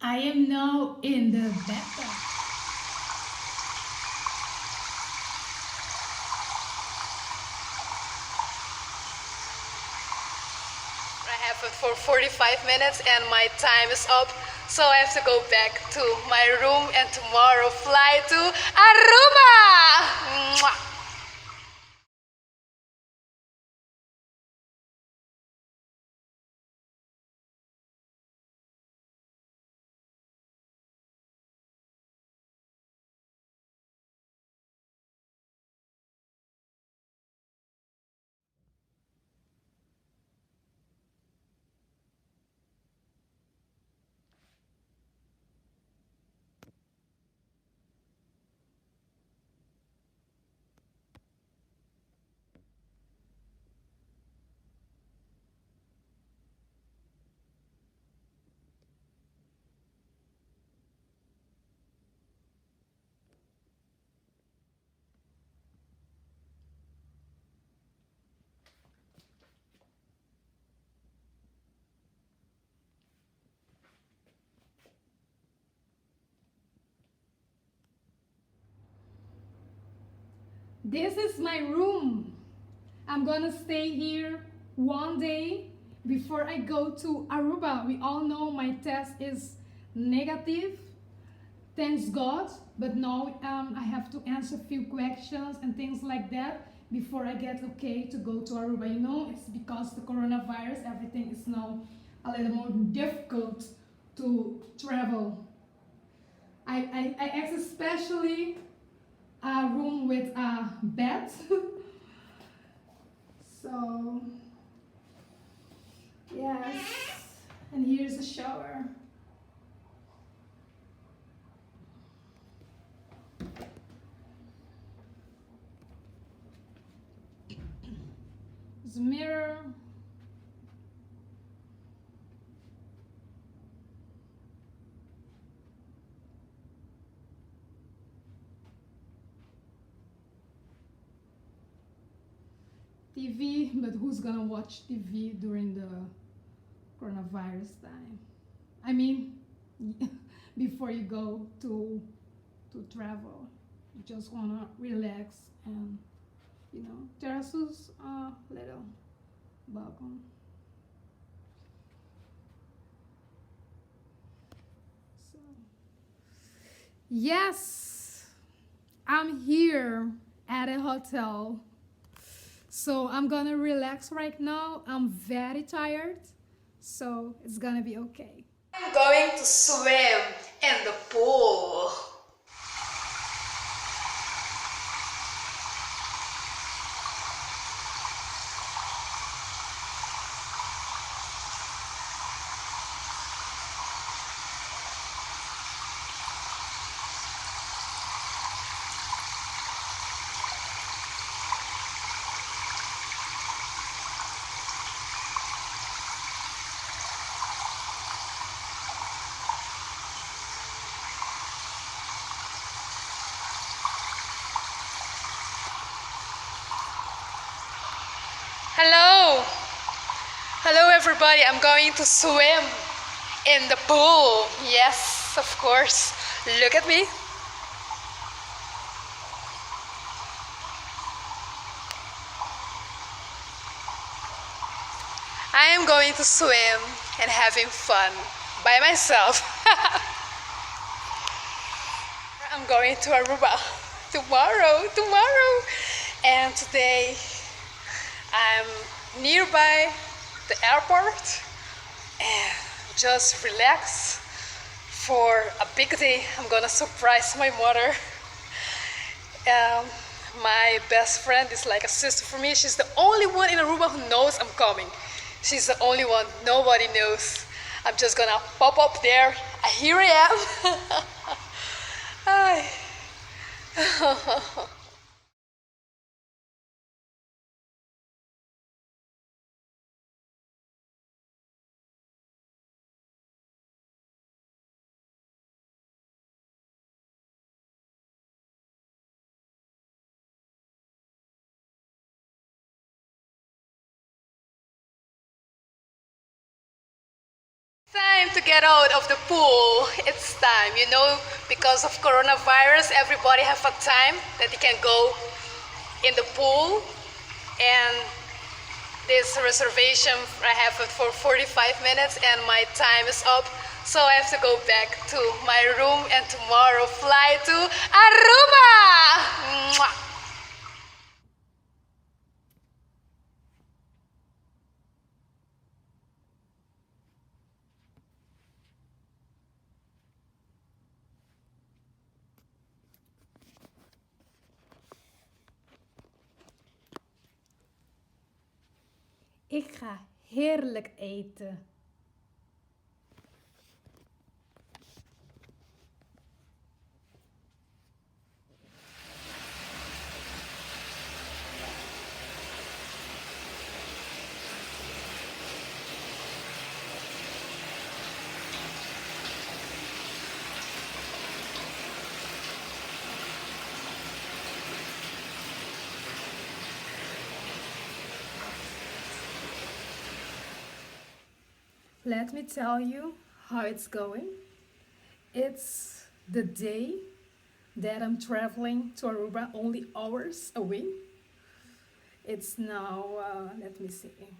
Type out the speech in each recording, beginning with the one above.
I am now in the bathtub. I have it for 45 minutes and my time is up. So I have to go back to my room and tomorrow fly to Aruba. Mwah. This is my room. I'm gonna stay here one day before I go to Aruba. We all know my test is negative. Thanks God. But now I have to answer a few questions and things like that before I get okay to go to Aruba. You know, it's because the coronavirus, everything is now a little more difficult to travel. I asked especially a room with a bed. So, yes. And here's a shower. There's a mirror. TV, but who's gonna watch TV during the coronavirus time? I mean, before you go to travel, you just wanna relax and terraces a little balcony. So yes, I'm here at a hotel. So I'm gonna relax right now. I'm very tired, so it's gonna be okay. I'm going to swim in the pool. Hello. Hello everybody. I'm going to swim in the pool. Yes, of course. Look at me. I am going to swim and having fun by myself. I'm going to Aruba tomorrow. And today I'm nearby the airport and just relax for a big day. I'm gonna surprise my mother. Um, my best friend is like a sister for me. She's the only one in Aruba who knows I'm coming. She's the only one. Nobody knows. I'm just gonna pop up there. Here I am. Hi. Time to get out of the pool. It's time, because of coronavirus, everybody have a time that they can go in the pool. And this reservation, I have it for 45 minutes and my time is up. So I have to go back to my room and tomorrow fly to Aruba. Mwah. Ik ga heerlijk eten. Let me tell you how it's going. It's the day that I'm traveling to Aruba, only hours away. It's now, let me see.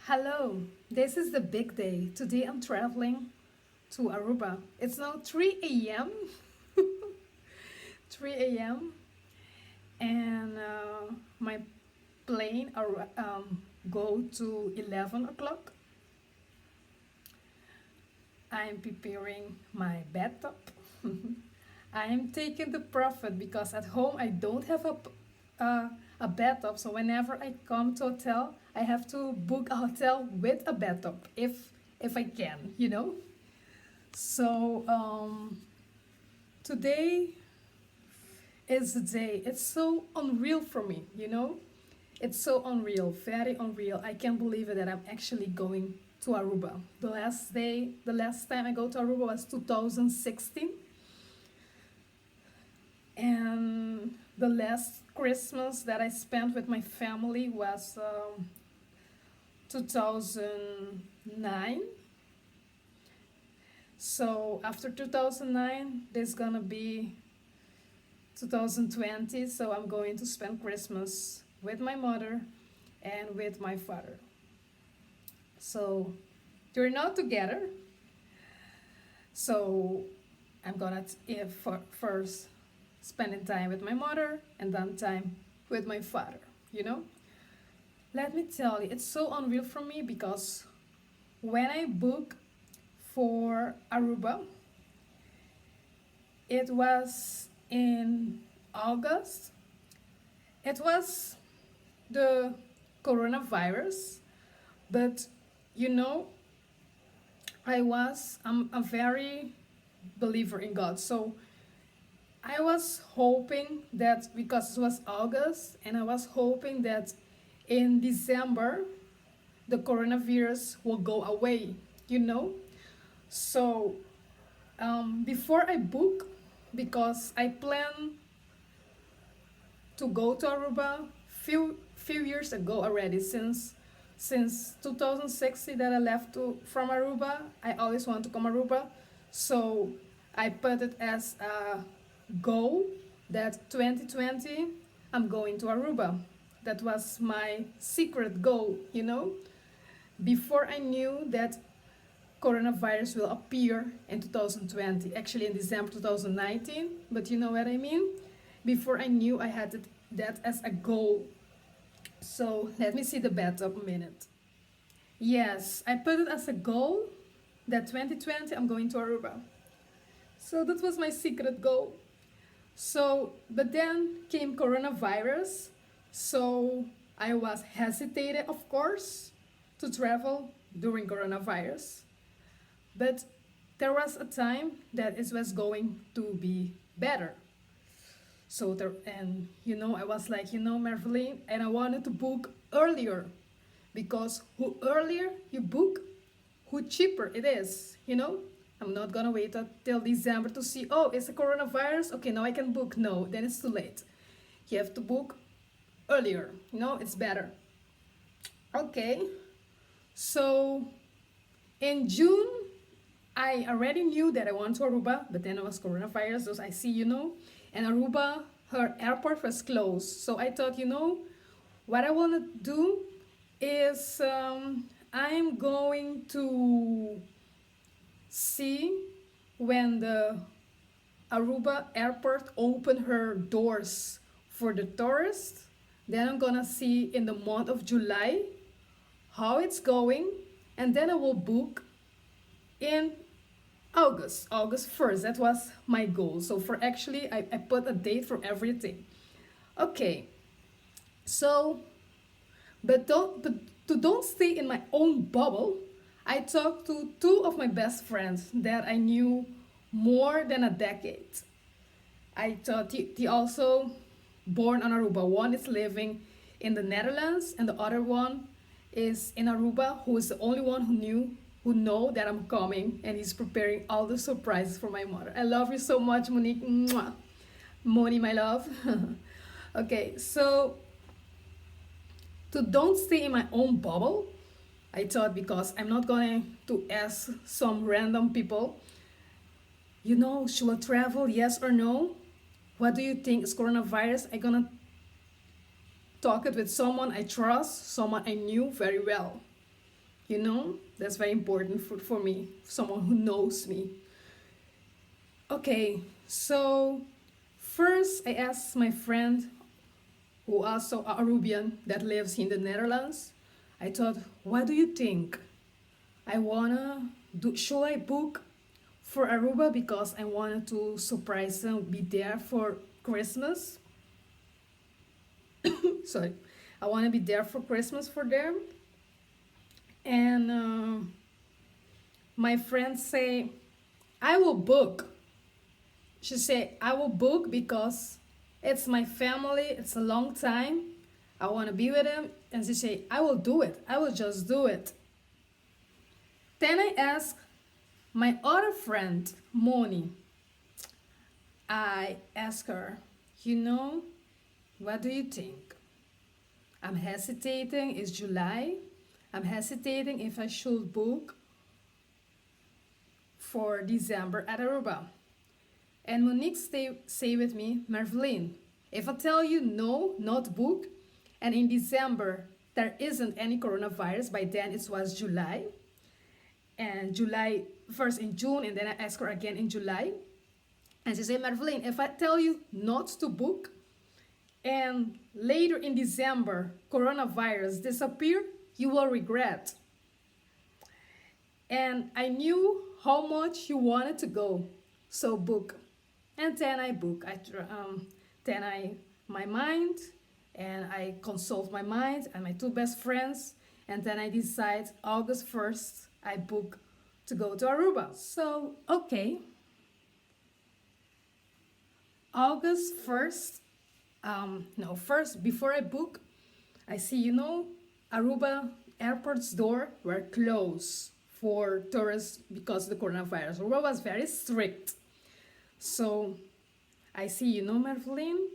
Hello, this is the big day. Today I'm traveling to Aruba. It's now 3 a.m. 3 a.m. and my plane go to 11 o'clock. I'm preparing my bathtub. I am taking the profit because at home I don't have a bathtub. So whenever I come to hotel, I have to book a hotel with a bathtub if I can. So today is the day. It's so unreal for me. It's so unreal, very unreal. I can't believe it that I'm actually going to Aruba. The last time I go to Aruba was 2016. And the last Christmas that I spent with my family was 2009. So after 2009, there's gonna be 2020. So I'm going to spend Christmas with my mother and with my father. So they're not together. So I'm gonna first spending time with my mother and then time with my father. Let me tell you, it's so unreal for me because when I book for Aruba, it was in August. It was the coronavirus, but I'm a very believer in God. So I was hoping that because it was August, and I was hoping that in December the coronavirus will go away. So before I book, because I plan to go to Aruba few years ago already, since 2016 that I left from Aruba. I always want to come Aruba, so I put it as a goal that 2020 I'm going to Aruba. That was my secret goal. Before I knew that coronavirus will appear in 2020, actually in December 2019, but you know what I mean. Before I knew, I had that as a goal. So let me see the bathtub a minute. Yes, I put it as a goal that 2020 I'm going to Aruba. So that was my secret goal. So, but then came coronavirus. So I was hesitated, of course, to travel during coronavirus. But there was a time that it was going to be better. So I was like, Marveline, and I wanted to book earlier, because who earlier you book, who cheaper it is. I'm not gonna wait until December to see, oh, it's a coronavirus, okay, now I can book. No, then it's too late. You have to book earlier. It's better. Okay, so In June, I already knew that I went to Aruba, but then it was coronavirus, so I see, and Aruba, her airport was closed. So I thought, what I want to do is I'm going to see when the Aruba airport open her doors for the tourists. Then I'm gonna see in the month of July how it's going, and then I will book in August 1st. That was my goal. So for actually, I put a date for everything. Okay, so but don't stay in my own bubble. I talked to two of my best friends that I knew more than a decade. I thought they also born on Aruba. One is living in the Netherlands, and the other one is in Aruba, who is the only one who know that I'm coming, and he's preparing all the surprises for my mother. I love you so much, Monique. Mwah. Moni, my love. Okay, so to don't stay in my own bubble, I thought, because I'm not going to ask some random people, should I travel, yes or no? What do you think is coronavirus? I'm gonna talk it with someone I trust, someone I knew very well. That's very important for me, someone who knows me. Okay, so first I asked my friend, who also a Arubian that lives in the Netherlands. I thought, what do you think? Should I book for Aruba because I wanted to surprise them, be there for Christmas? Sorry, I want to be there for Christmas for them. And my friends say, I will book. She said, I will book because it's my family, it's a long time. I want to be with them. And she said, I will do it. I will just do it. Then I asked my other friend, Moni. I asked her, what do you think? I'm hesitating. It's July. I'm hesitating if I should book for December at Aruba. And Monique say with me, Marveline, if I tell you no, not book, and in December there isn't any coronavirus, by then it was July, and July first in June, and then I ask her again in July, and she said, Marveline, if I tell you not to book, and later in December coronavirus disappear, you will regret. And I knew how much you wanted to go, so book. And then I book. My mind, and I consult my mind and my two best friends, and then I decide August 1st I book to go to Aruba. So okay, August 1st. No, first before I book, I see Aruba airport's door were closed for tourists because of the coronavirus. Aruba was very strict. So I see, Marveline,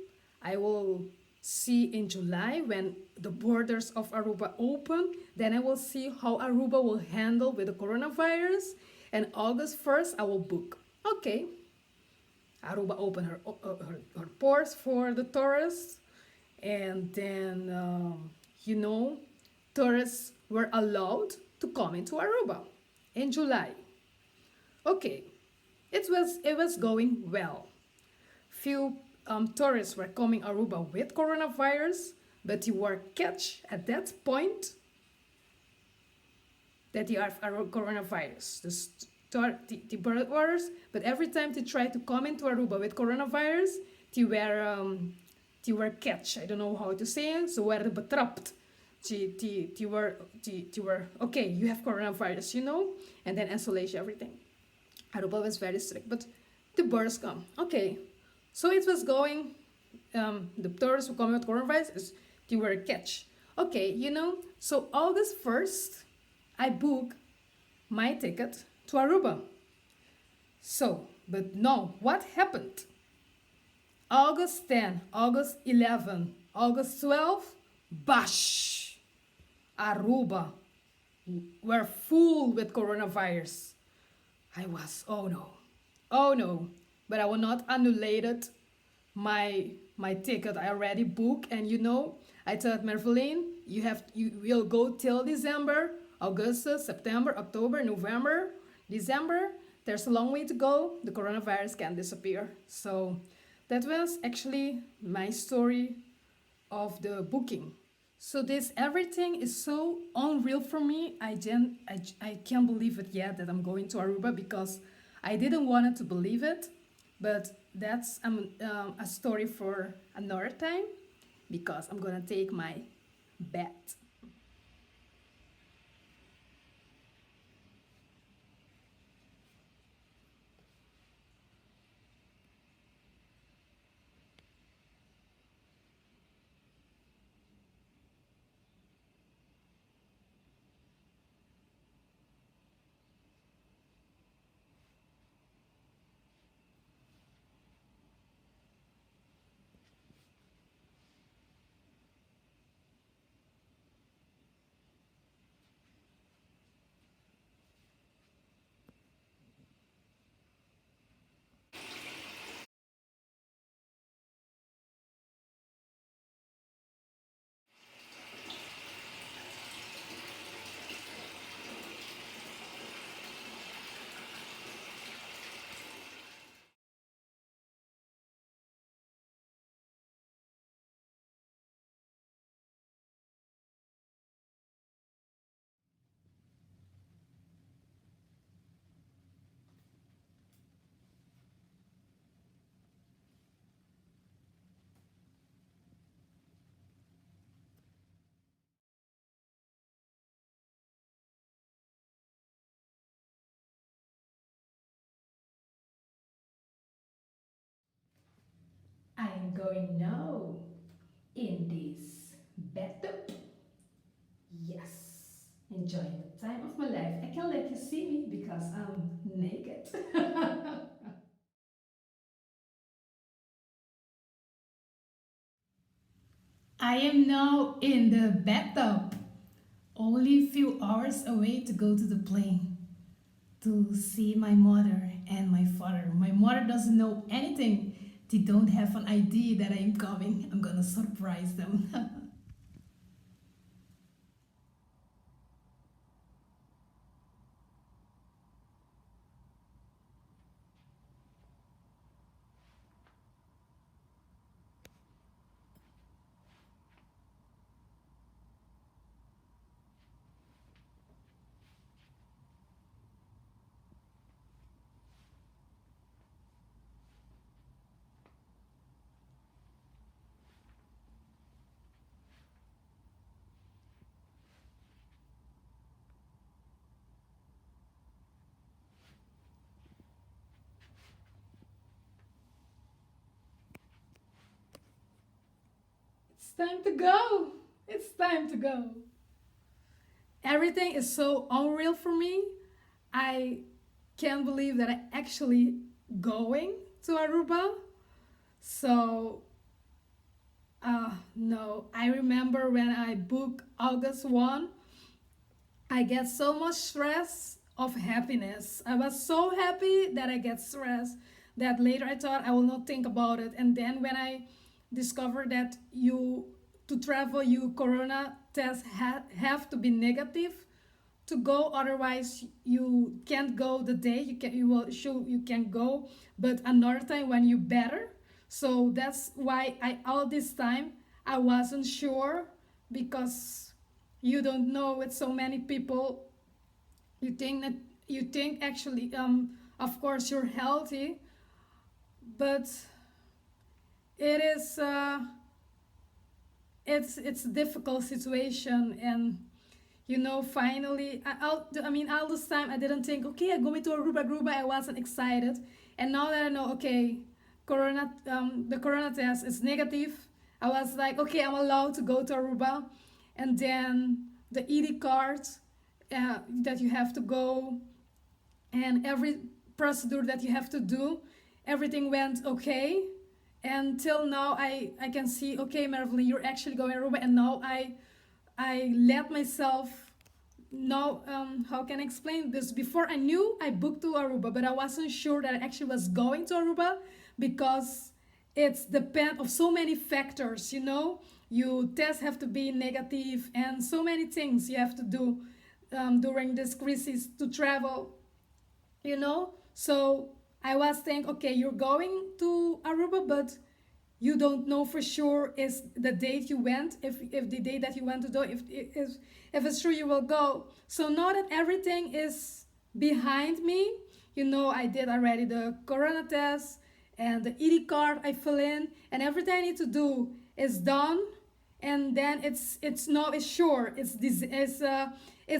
I will see in July when the borders of Aruba open. Then I will see how Aruba will handle with the coronavirus. And August 1st, I will book. Okay. Aruba opened her ports for the tourists. And then, tourists were allowed to come into Aruba in July. Okay. It was going well. Few tourists were coming Aruba with coronavirus, but you were catch at that point that you have coronavirus. The birdwaters, but every time they try to come into Aruba with coronavirus, they were catch. I don't know how to say it. Ze werden betrapt. They were okay. You have coronavirus, and then isolation everything. Aruba was very strict, but the birds come. Okay, so it was going. The tourists who come with coronavirus, they were a catch. Okay, so August 1st, I book my ticket to Aruba. So, but no, what happened? August 10, August 11, August 12, bash! Aruba were full with coronavirus. I was, oh no, oh no. But I will not annulate my ticket. I already booked, and I told Merveline, you will go till December, August, September, October, November, December. There's a long way to go. The coronavirus can disappear. So that was actually my story of the booking. So this everything is so unreal for me. I can't believe it yet that I'm going to Aruba because I didn't want to believe it. But that's a story for another time because I'm gonna take my bet. I am going now in this bathtub. Yes, enjoying the time of my life. I can't let you see me because I'm naked. I am now in the bathtub, only a few hours away to go to the plane to see my mother and my father. My mother doesn't know anything. They don't have an idea that I am coming. I'm gonna surprise them. It's time to go. It's time to go. Everything is so unreal for me. I can't believe that I actually going to Aruba. So no, I remember when I booked August 1, I get so much stress of happiness. I was so happy that I get stressed that later I thought I will not think about it. And then when I discovered that you to travel you corona test have to be negative to go, otherwise you can't go the day you will show you can go, but another time when you better. So that's why I all this time I wasn't sure because you don't know with so many people. You think that you think actually of course you're healthy, but it is it's a difficult situation. And finally I mean all this time I didn't think, okay, I'm going to Aruba. I wasn't excited. And now that I know, okay, the corona test is negative, I was like, okay, I'm allowed to go to Aruba. And then the ED card that you have to go, and every procedure that you have to do, everything went okay. Until now I can see, okay, Marvelly, you're actually going to Aruba. And now I let myself know how can I explain this. Before I knew I booked to Aruba, but I wasn't sure that I actually was going to Aruba because it's depend of so many factors. You know, you tests have to be negative and so many things you have to do during this crisis to travel. You know, so I was thinking, okay, you're going to Aruba, but you don't know for sure is the date you went, if the date that you went to do, if it's true you will go. So now that everything is behind me, you know, I did already the corona test and the ED card I fill in, and everything I need to do is done. And then it's no, it's sure, it's this, it's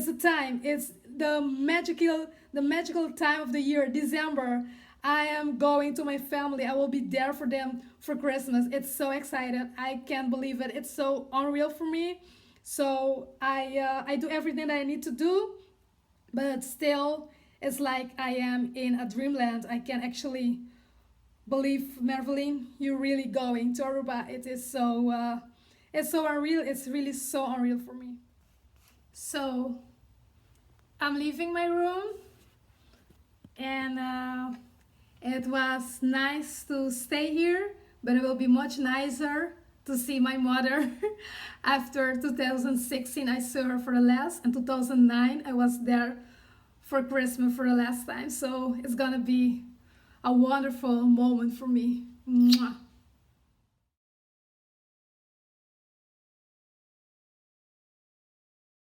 the time, it's the magical time of the year, December. I am going to my family. I will be there for them for Christmas. It's so excited. I can't believe it. It's so unreal for me. So I do everything that I need to do, but still, it's like I am in a dreamland. I can actually believe, Merveline, you're really going to Aruba. It is so it's so unreal. It's really so unreal for me. So I'm leaving my room, and it was nice to stay here, but it will be much nicer to see my mother. After 2016, I saw her for the last, and 2009, I was there for Christmas for the last time. So it's gonna be a wonderful moment for me. Mwah.